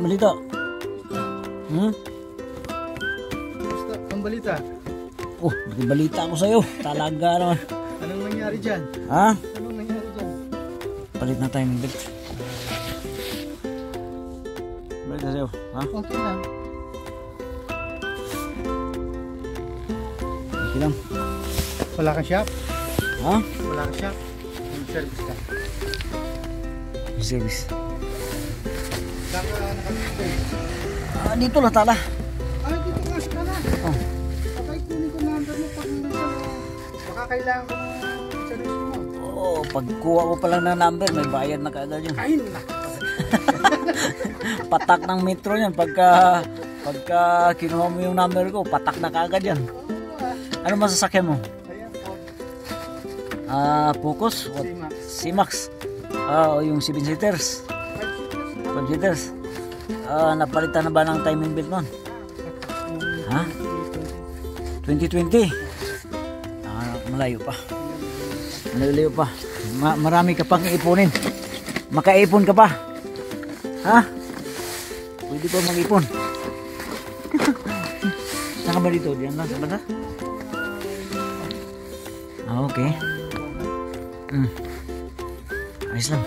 balita? Hmm? Basta, ang balita. Oh, may balita ako sa'yo. Talaga naman. Anong nangyari dyan? Ha? Anong nangyari dyan? Palit na tayo ng belt. Balita sa'yo. Ha? Okay lang. Okay lang. Wala kang shop? Ha? Wala kang shop? Mag-service ka? Service. Saan ka nakapistay? Dito lang tala. Ay, dito nga ka na. Oh. Patay, kunin ko number mo pag baka kailangan ko ng service mo. Oh, pagkuha ko pa lang ng number, may bayad na kaagad yun. Kain na. Patak ng metro yan. Pagka kinuha mo yung number ko, patak na kaagad yan. Ano masasakyan mo? Ayan, Focus? What? C-Max. C-Max. O yung 7-seaters. 5-seaters. Napalitan na ba ng timing belt nun? Ha? 2020? Malayo pa. Malayo pa. Marami ka pang iipunin. Makaipon ka pa. Ha? Pwede pa mag-ipon. Saan ka ba dito? Diyan lang sa banda? Okay. Ayos lang.